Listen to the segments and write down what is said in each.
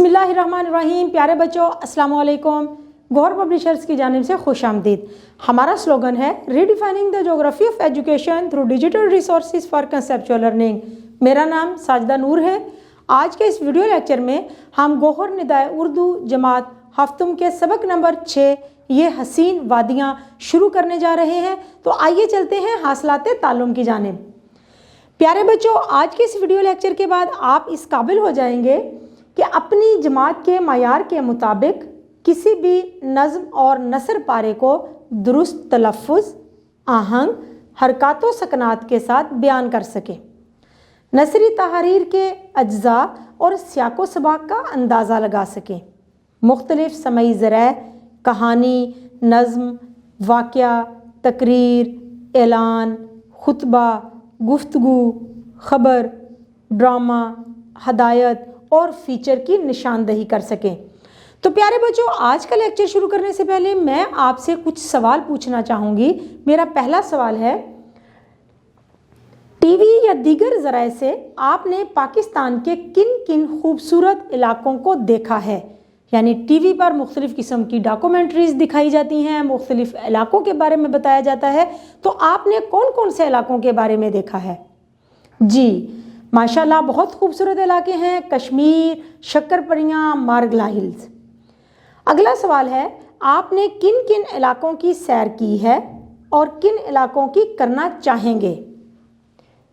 बिस्मिल्लाहिर्रहमानिर्रहीम। प्यारे बच्चों, अस्सलाम वालेकुम। गौहर पब्लिशर्स की जानिब से खुश आमदीद। हमारा स्लोगन है redefining the geography of education through digital resources for conceptual learning. मेरा नाम साजिदा नूर है। आज के इस वीडियो लेक्चर में हम गौहर निदाए उर्दू जमात हफ्तुम के सबक नंबर 6 ये हसीन वादियाँ शुरू करने जा रहे हैं। तो आइए चलते हैं हासिलात ताल्लुम की जानिब। प्यारे बच्चों, आज के इस वीडियो लेक्चर के बाद आप इस काबिल हो जाएंगे कि अपनी जमात के मायार के मुताबिक किसी भी नज़्म और नसर पारे को दुरुस्त तलफ़्फ़ुज़, आहंग, हरकत व सकनात के साथ बयान कर सके। नसरी तहरीर के अज्जा और सियाको सबाक का अंदाज़ा लगा सकें। मुख्तलिफ समई ज़राए, कहानी, नज़्म, वाक़या, तकरीर, ऐलान, खुतबा, गुफ्तगू, ख़बर, ड्रामा, हदायत और फ़ीचर की निशानदही कर सकें। तो प्यारे बच्चों, आज का लेक्चर शुरू करने से पहले मैं आपसे कुछ सवाल पूछना चाहूँगी। मेरा पहला सवाल है, टीवी या दीगर ज़राए से आपने पाकिस्तान के किन किन खूबसूरत इलाकों को देखा है? यानी टीवी पर मुख्तलिफ़ किस्म की डॉक्यूमेंट्रीज़ दिखाई जाती हैं, मुख्तलिफ़ इलाकों के बारे में बताया जाता है। तो आपने कौन कौन से इलाकों के बारे में देखा है? जी माशाल्लाह, बहुत खूबसूरत इलाके हैं। कश्मीर, शक्करपरियाँ, मारगला हिल्स। अगला सवाल है, आपने किन किन इलाकों की सैर की है और किन इलाकों की करना चाहेंगे?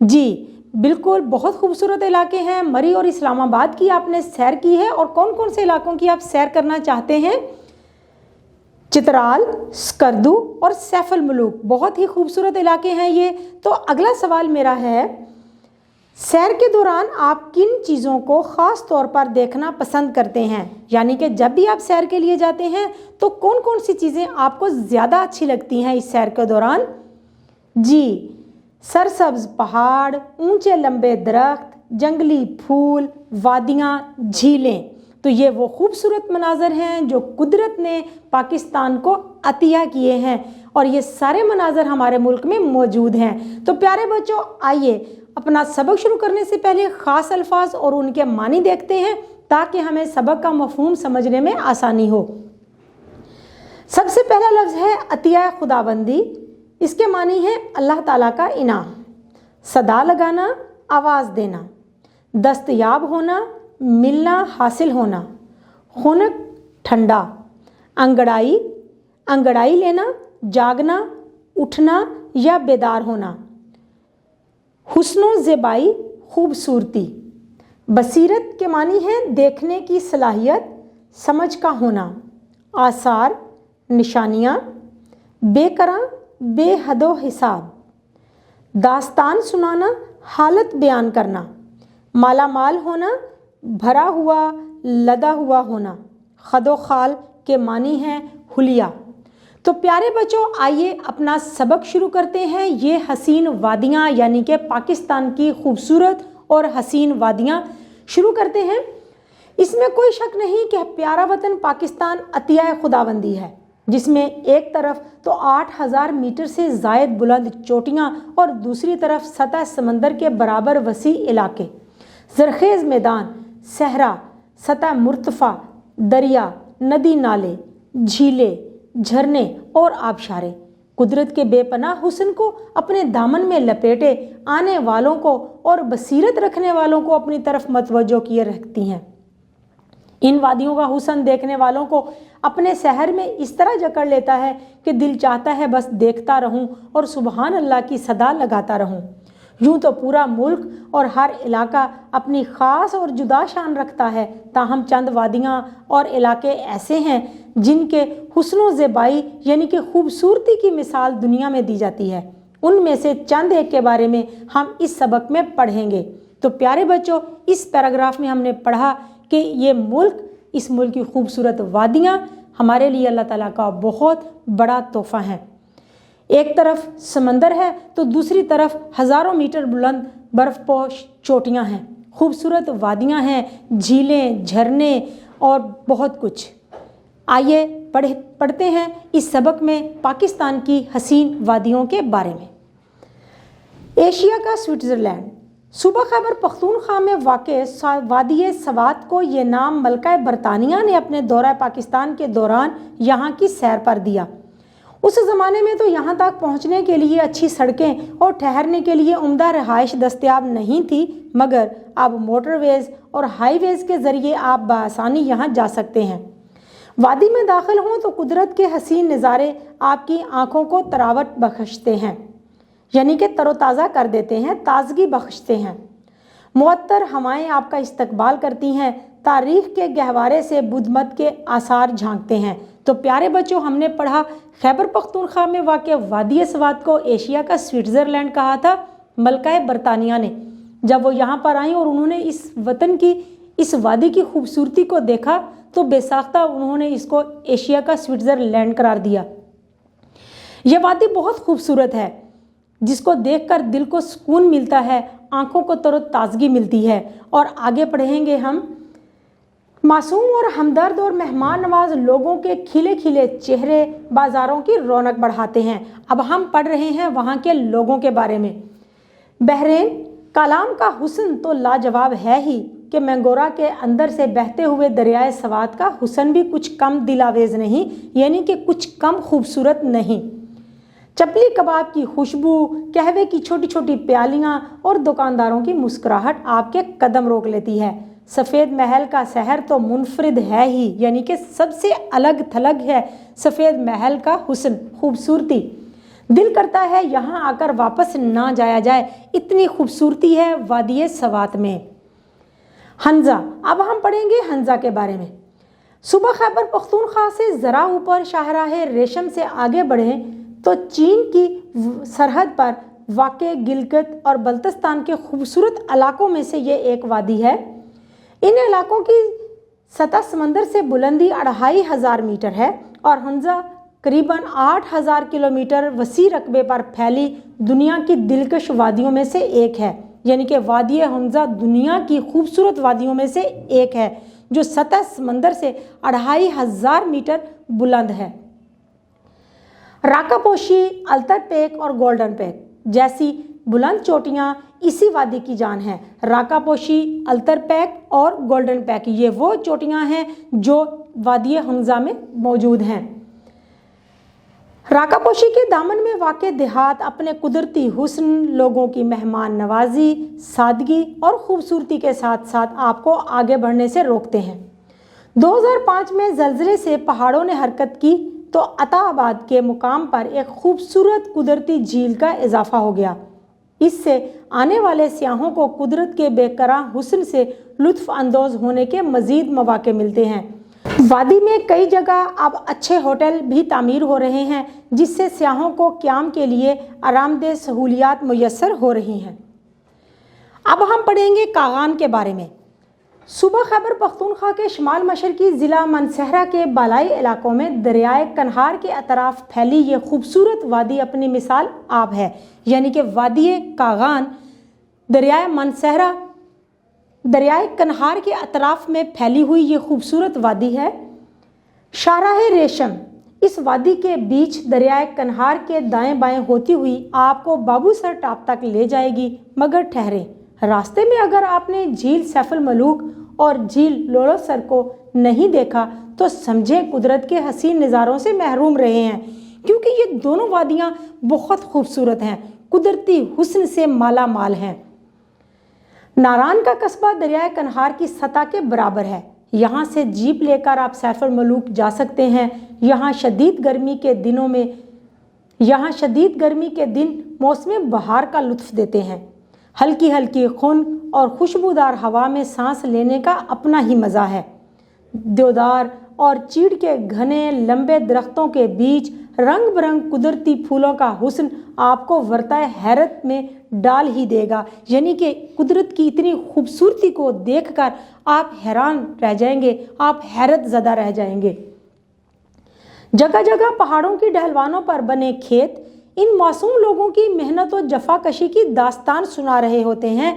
जी बिल्कुल, बहुत खूबसूरत इलाके हैं। मरी और इस्लामाबाद की आपने सैर की है। और कौन कौन से इलाकों की आप सैर करना चाहते हैं? चित्राल, स्कर्दू और सैफुल मुलूक, बहुत ही खूबसूरत इलाके हैं ये। तो अगला सवाल मेरा है, सैर के दौरान आप किन चीज़ों को ख़ास तौर पर देखना पसंद करते हैं? यानी कि जब भी आप सैर के लिए जाते हैं तो कौन कौन सी चीज़ें आपको ज़्यादा अच्छी लगती हैं इस सैर के दौरान? जी सरसब्ज़ पहाड़, ऊंचे लंबे दरख्त, जंगली फूल, वादियाँ, झीलें। तो ये वो खूबसूरत मनाज़र हैं जो कुदरत ने पाकिस्तान को अतिया किए हैं और ये सारे मनाज़र हमारे मुल्क में मौजूद हैं। तो प्यारे बच्चों, आइए अपना सबक शुरू करने से पहले ख़ास अल्फाज और उनके मानी देखते हैं ताकि हमें सबक का मफ़हूम समझने में आसानी हो। सबसे पहला लफ्ज़ है अतिया खुदाबंदी। इसके मानी है अल्लाह ताला का इनाम। सदा लगाना, आवाज़ देना, दस्तयाब होना, मिलना, हासिल होना, खुनक, ठंडा, अंगड़ाई, अंगड़ाई लेना, जागना, उठना या बेदार होना, हुस्नो ज़ेबाई, खूबसूरती। बसीरत के मानी है देखने की सलाहियत, समझ का होना, आसार, निशानियाँ, बेकरां, बेहदो हिसाब, दास्तान सुनाना, हालत बयान करना, माला माल होना, भरा हुआ, लदा हुआ होना। खदो खाल के मानी हैं हुलिया। तो प्यारे बच्चों, आइए अपना सबक शुरू करते हैं। ये हसीन वादियाँ यानी कि पाकिस्तान की खूबसूरत और हसीन वादियाँ शुरू करते हैं। इसमें कोई शक नहीं कि प्यारा वतन पाकिस्तान अतिया खुदाबंदी है, जिसमें एक तरफ तो 8000 मीटर से ज़ायद बुलंद चोटियाँ और दूसरी तरफ सतह समंदर के बराबर वसी इलाके, ज़रखेज़ मैदान, सहरा, सतह मुर्तफ़ा, दरिया, नदी नाले, झीलें, झरने और आबशारे। कुदरत के बेपनाह हुस्न को अपने दामन में लपेटे आने वालों को और बसीरत रखने वालों को अपनी तरफ मतवज्जो किए रखती हैं। इन वादियों का हुस्न देखने वालों को अपने शहर में इस तरह जकड़ लेता है कि दिल चाहता है बस देखता रहूं और सुबहान अल्लाह की सदा लगाता रहूं। यूँ तो पूरा मुल्क और हर इलाका अपनी ख़ास और जुदा शान रखता है, ताहम चंद वादियाँ और इलाके ऐसे हैं जिनके हुस्नो ज़ेबाई यानी कि खूबसूरती की मिसाल दुनिया में दी जाती है। उनमें से चंद एक के बारे में हम इस सबक में पढ़ेंगे। तो प्यारे बच्चों, इस पैराग्राफ में हमने पढ़ा कि ये मुल्क, इस मुल्क की खूबसूरत वादियाँ हमारे लिए अल्लाह ताला का बहुत बड़ा तोहफ़ा है। एक तरफ समंदर है तो दूसरी तरफ हज़ारों मीटर बुलंद बर्फ़पोश चोटियाँ हैं, खूबसूरत वादियाँ हैं, झीलें, झरने और बहुत कुछ। आइए पढ़ते हैं इस सबक में पाकिस्तान की हसीन वादियों के बारे में। एशिया का स्विट्ज़रलैंड, صوبہ خیبر پختونخوا میں واقع وادی سوات کو یہ نام ملکہ برطانیہ نے اپنے دورہ پاکستان کے دوران یہاں کی سیر پر دیا۔ اس زمانے میں تو یہاں تک پہنچنے کے لیے اچھی سڑکیں اور ٹھہرنے کے لیے عمدہ رہائش دستیاب نہیں تھی، مگر اب موٹر ویز اور ہائی ویز کے ذریعے آپ بآسانی یہاں جا سکتے ہیں۔ وادی میں داخل ہوں تو قدرت کے حسین نظارے آپ کی آنکھوں کو تراوٹ بخشتے ہیں، یعنی کہ تر و تازہ کر دیتے ہیں، تازگی بخشتے ہیں۔ معطر ہوائیں آپ کا استقبال کرتی ہیں، تاریخ کے گہوارے سے بدھ مت کے آثار جھانکتے ہیں۔ تو پیارے بچوں، ہم نے پڑھا خیبر پختونخوا میں واقع وادی سوات کو ایشیا کا سوئٹزرلینڈ کہا تھا ملکہ برطانیہ نے۔ جب وہ یہاں پر آئیں اور انہوں نے اس وطن کی، اس وادی کی خوبصورتی کو دیکھا تو بے ساختہ انہوں نے اس کو ایشیا کا سوئٹزرلینڈ قرار دیا۔ یہ وادی بہت خوبصورت ہے، جس کو دیکھ کر دل کو سکون ملتا ہے، آنکھوں کو تر و تازگی ملتی ہے۔ اور آگے پڑھیں گے ہم، معصوم اور ہمدرد اور مہمان نواز لوگوں کے کھلے کھلے چہرے بازاروں کی رونق بڑھاتے ہیں۔ اب ہم پڑھ رہے ہیں وہاں کے لوگوں کے بارے میں۔ بحرین کلام کا حسن تو لاجواب ہے ہی کہ مینگورا کے اندر سے بہتے ہوئے دریائے سوات کا حسن بھی کچھ کم دل آویز نہیں، یعنی کہ کچھ کم خوبصورت نہیں۔ چپلی کباب کی خوشبو، قہوے کی چھوٹی چھوٹی پیالیاں اور دکانداروں کی مسکراہٹ آپ کے قدم روک لیتی ہے۔ سفید محل کا شہر تو منفرد ہے ہی، یعنی کہ سب سے الگ تھلگ ہے سفید محل کا حسن، خوبصورتی۔ دل کرتا ہے یہاں آ کر واپس نہ جایا جائے، اتنی خوبصورتی ہے وادی سوات میں۔ ہنزا، اب ہم پڑھیں گے ہنزا کے بارے میں۔ صوبہ خیبر پختونخوا سے ذرا اوپر شاہراہ ریشم سے آگے بڑھیں تو چین کی سرحد پر واقع گلگت اور بلتستان کے خوبصورت علاقوں میں سے یہ ایک وادی ہے۔ ان علاقوں کی سطح سمندر سے بلندی 2500 میٹر ہے اور ہنزا قریباً 8000 کلومیٹر وسیع رقبے پر پھیلی دنیا کی دلکش وادیوں میں سے ایک ہے، یعنی کہ وادی ہنزا دنیا کی خوبصورت وادیوں میں سے ایک ہے جو سطح سمندر سے 2500 میٹر بلند ہے۔ راکا پوشی، التر پیک اور گولڈن پیک جیسی بلند چوٹیاں اسی وادی کی جان ہیں۔ راکا پوشی، التر پیک اور گولڈن پیک یہ وہ چوٹیاں ہیں جو وادی ہنزا میں موجود ہیں۔ راکا پوشی کے دامن میں واقع دیہات اپنے قدرتی حسن، لوگوں کی مہمان نوازی، سادگی اور خوبصورتی کے ساتھ ساتھ آپ کو آگے بڑھنے سے روکتے ہیں۔ 2005 میں زلزلے سے پہاڑوں نے حرکت کی تو عطا آباد کے مقام پر ایک خوبصورت قدرتی جھیل کا اضافہ ہو گیا۔ اس سے آنے والے سیاحوں کو قدرت کے بے کرا حسن سے لطف اندوز ہونے کے مزید مواقع ملتے ہیں۔ وادی میں کئی جگہ اب اچھے ہوٹل بھی تعمیر ہو رہے ہیں، جس سے سیاحوں کو قیام کے لیے آرام دہ سہولیات میسر ہو رہی ہیں۔ اب ہم پڑھیں گے کاغان کے بارے میں۔ صوبہ خیبر پختونخوا کے شمال مشرقی ضلع مانسہرہ کے بالائی علاقوں میں دریائے کنہار کے اطراف پھیلی یہ خوبصورت وادی اپنی مثال آب ہے، یعنی کہ وادی کاغان دریائے مانسہرہ، دریائے کنہار کے اطراف میں پھیلی ہوئی یہ خوبصورت وادی ہے۔ شاہراہ ریشم اس وادی کے بیچ دریائے کنہار کے دائیں بائیں ہوتی ہوئی آپ کو بابو سر ٹاپ تک لے جائے گی، مگر ٹھہرے، راستے میں اگر آپ نے جھیل سیف الملوک اور جھیل لولو سر کو نہیں دیکھا تو سمجھے قدرت کے حسین نظاروں سے محروم رہے ہیں، کیونکہ یہ دونوں وادیاں بہت خوبصورت ہیں، قدرتی حسن سے مالا مال ہیں۔ ناران کا قصبہ دریائے کنہار کی سطح کے برابر ہے۔ یہاں سے جیپ لے کر آپ سیف الملوک جا سکتے ہیں۔ یہاں شدید گرمی کے دن موسم بہار کا لطف دیتے ہیں۔ ہلکی ہلکی خنک اور خوشبودار ہوا میں سانس لینے کا اپنا ہی مزہ ہے۔ دیودار اور چیڑ کے گھنے لمبے درختوں کے بیچ رنگ برنگ قدرتی پھولوں کا حسن آپ کو ورطۂ حیرت میں ڈال ہی دے گا، یعنی کہ قدرت کی اتنی خوبصورتی کو دیکھ کر آپ حیران رہ جائیں گے، آپ حیرت زدہ رہ جائیں گے۔ جگہ جگہ پہاڑوں کی ڈھلوانوں پر بنے کھیت ان معصوم لوگوں کی محنت و جفا کشی کی داستان سنا رہے ہوتے ہیں۔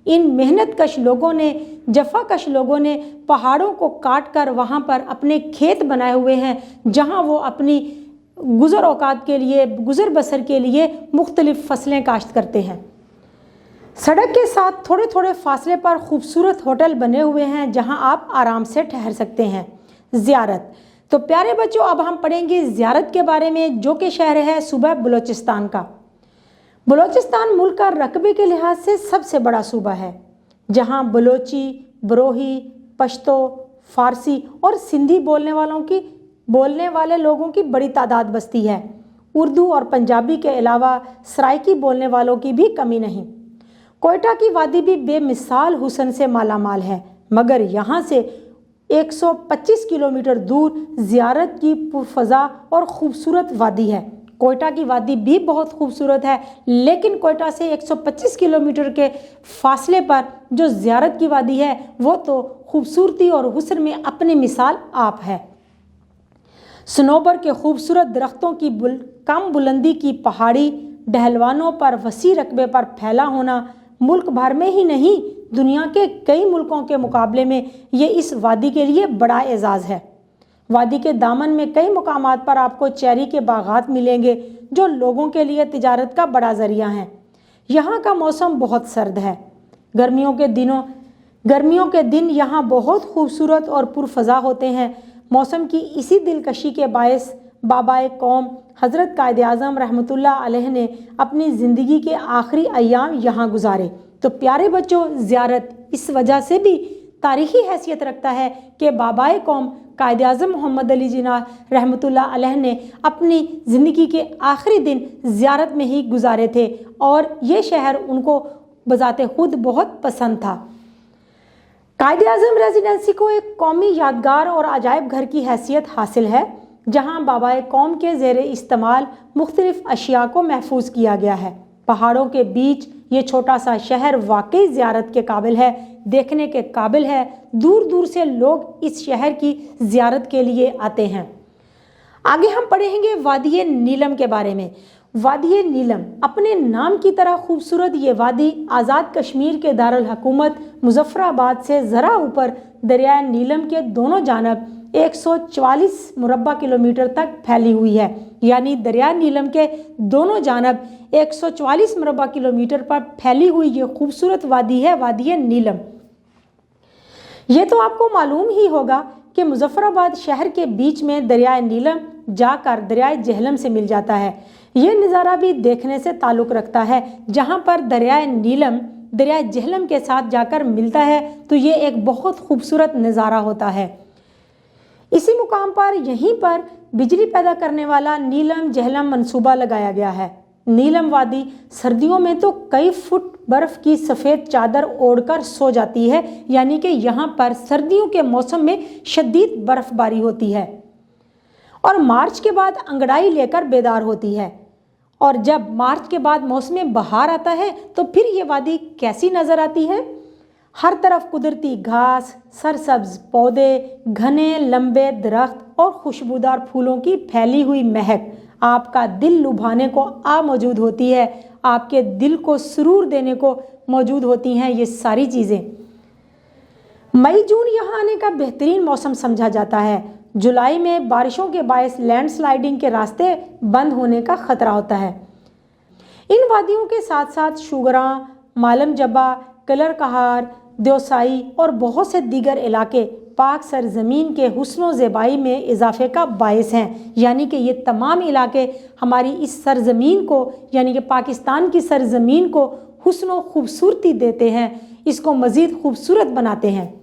ان محنت کش لوگوں نے پہاڑوں کو کاٹ کر وہاں پر اپنے کھیت بنائے ہوئے ہیں، جہاں وہ اپنی گزر اوقات کے لیے، گزر بسر کے لیے مختلف فصلیں کاشت کرتے ہیں۔ सड़क के साथ थोड़े थोड़े फासले पर खूबसूरत होटल बने हुए हैं जहां आप आराम से ठहर सकते हैं। ज़ियारत। तो प्यारे बच्चों, अब हम पढ़ेंगे ज़ियारत के बारे में, जो कि शहर है सूबा बलूचिस्तान का। बलूचिस्तान मुल्क का रकबे के लिहाज से सबसे बड़ा सूबा है, जहां बलोची, बरोही, पश्तो, फारसी और सिंधी बोलने वाले लोगों की बड़ी तादाद बसती है। उर्दू और पंजाबी के अलावा सराइकी बोलने वालों की भी कमी नहीं। कोयटा की वादी भी बेमिसाल हुस्न से मालामाल है, मगर यहाँ से 125 किलोमीटर दूर ज़ियारत की पुरफ़ज़ा और ख़ूबसूरत वादी है। कोयटा की वादी भी बहुत खूबसूरत है, लेकिन कोयटा से 125 किलोमीटर के फासले पर जो ज़ियारत की वादी है वो तो खूबसूरती और हुस्न में अपनी मिसाल आप है। सनोबर के खूबसूरत दरख्तों की कम बुलंदी की पहाड़ी, ढलवानों पर वसी रकबे पर फैला होना मुल्क भर में ही नहीं, दुनिया के कई मुल्कों के मुकाबले में ये इस वादी के लिए बड़ा एजाज़ है। वादी के दामन में कई मुकामात पर आपको चेरी के बागात मिलेंगे, जो लोगों के लिए तिजारत का बड़ा ज़रिया हैं। यहाँ का मौसम बहुत सर्द है। गर्मियों के दिन यहाँ बहुत खूबसूरत और पुरफ़ज़ा होते हैं। मौसम की इसी दिलकशी के बायस बाबाए कौम हज़रत कायद-ए-आज़म रहमतुल्लाह अलैह ने अपनी ज़िंदगी के आखिरी अय्याम यहाँ गुजारे। तो प्यारे बच्चों, ज़ियारत इस वजह से भी तारीख़ी हैसियत रखता है कि बाबाए कौम कायद-ए-आज़म मोहम्मद अली जिन्ना रहमतुल्लाह अलैह ने अपनी ज़िंदगी के आखिरी दिन ज़ियारत में ही गुजारे थे और ये शहर उनको बज़ाते खुद बहुत पसंद था। कायद-ए-आज़म रेजिडेंसी को एक कौमी यादगार और अजायब घर की हैसियत हासिल है, जहाँ बाबाए कौम के ज़ेरे इस्तेमाल मुख्तलिफ अशिया को महफूज किया गया है। पहाड़ों के बीच ये छोटा सा शहर वाकई ज़ियारत के काबिल है, देखने के काबिल है। दूर दूर से लोग इस शहर की ज़ियारत के लिए आते हैं। आगे हम पढ़ेंगे वादी नीलम के बारे में। वादी नीलम अपने नाम की तरह खूबसूरत ये वादी आज़ाद कश्मीर के दारुल हुकूमत मुजफ्फराबाद से ज़रा ऊपर दरिया नीलम के दोनों जानब 144 मुरब्बा किलोमीटर तक फैली हुई है। यानी दरिया नीलम के दोनों जानब 144 मुरब्बा किलोमीटर पर फैली हुई ये खूबसूरत वादी है वादी नीलम। ये तो आपको मालूम ही होगा कि मुजफ्फराबाद शहर के बीच में दरिया नीलम जाकर दरिया जेहलम से मिल जाता है। ये नज़ारा भी देखने से ताल्लुक़ रखता है। जहाँ पर दरिया नीलम दरिया जेहलम के साथ जाकर मिलता है तो ये एक बहुत खूबसूरत नज़ारा होता है। इसी मुकाम पर यहीं पर बिजली पैदा करने वाला नीलम जेहलम मंसूबा लगाया गया है। नीलम वादी सर्दियों में तो कई फुट बर्फ़ की सफ़ेद चादर ओढ़कर सो जाती है, यानी कि यहाँ पर सर्दियों के मौसम में शदीद बर्फ़बारी होती है और मार्च के बाद अंगड़ाई लेकर बेदार होती है। और जब मार्च के बाद मौसम बहार आता है तो फिर ये वादी कैसी नज़र आती है। हर तरफ कुदरती घास, सरसब्ज पौधे, घने लंबे दरख्त और खुशबूदार फूलों की फैली हुई महक आपका दिल लुभाने को मौजूद होती है। आपके दिल को सुरूर देने को मौजूद होती हैं ये सारी चीज़ें। मई जून यहाँ आने का बेहतरीन मौसम समझा जाता है। जुलाई में बारिशों के बायस लैंडस्लाइडिंग के रास्ते बंद होने का ख़तरा होता है। इन वादियों के साथ साथ शुगरा, मालम जब्बा, कलर कहार, देवसाई और बहुत से दीगर इलाके पाक सरजमीन के हुस्न व ज़ेबाई में इजाफे का बायस हैं। यानी कि ये तमाम इलाके हमारी इस सरजमीन को, यानी कि पाकिस्तान की सरजमीन को हुस्न व खूबसूरती देते हैं, इसको मज़ीद खूबसूरत बनाते हैं।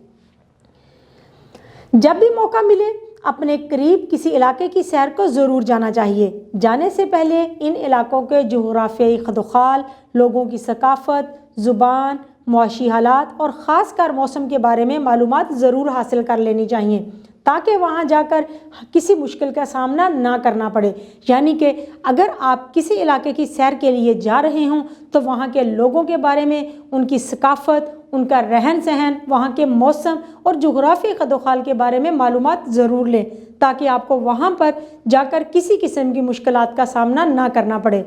जब भी मौका मिले अपने करीब किसी इलाके की सैर को ज़रूर जाना चाहिए। जाने से पहले इन इलाकों के जोग्राफियाई खदोखाल, लोगों की सकाफ़त, ज़ुबान, मुआशी हालात और ख़ास कर मौसम के बारे में मालूमात ज़रूर हासिल कर लेनी चाहिए, ताकि वहाँ जाकर किसी मुश्किल का सामना ना करना पड़े। यानी कि अगर आप किसी इलाके की सैर के लिए जा रहे हों तो वहाँ के लोगों के बारे में, उनकी सकाफ़त, उनका रहन सहन, वहाँ के मौसम और जोग्राफी खदोखाल के बारे में मालूमात ज़रूर लें, ताकि आपको वहाँ पर जाकर किसी किस्म की मुश्किलात का सामना ना करना पड़े।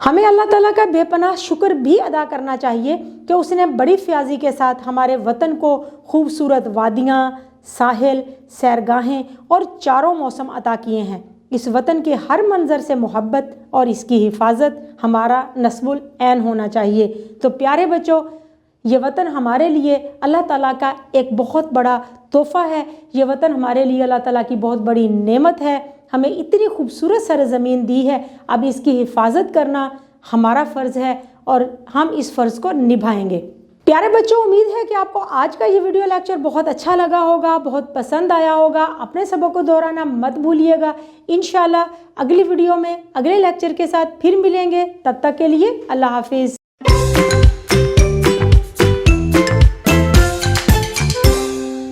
हमें अल्लाह ताला का बेपनाह शुक्र भी अदा करना चाहिए कि उसने बड़ी फ़याज़ी के साथ हमारे वतन को खूबसूरत वादियाँ, साहिल, सैरगाहें और चारों मौसम अता किए हैं। اس وطن کے ہر منظر سے محبت اور اس کی حفاظت ہمارا نصب العین ہونا چاہیے۔ تو پیارے بچوں، یہ وطن ہمارے لیے اللہ تعالیٰ کا ایک بہت بڑا تحفہ ہے، یہ وطن ہمارے لیے اللہ تعالیٰ کی بہت بڑی نعمت ہے، ہمیں اتنی خوبصورت سرزمین دی ہے، اب اس کی حفاظت کرنا ہمارا فرض ہے اور ہم اس فرض کو نبھائیں گے۔ پیارے بچوں، امید ہے کہ آپ کو آج کا یہ ویڈیو لیکچر بہت اچھا لگا ہوگا، بہت پسند آیا ہوگا۔ اپنے سبق کو دہرانا مت بھولیے گا۔ انشاءاللہ اگلی ویڈیو میں اگلے لیکچر کے ساتھ پھر ملیں گے، تب تک کے لیے اللہ حافظ۔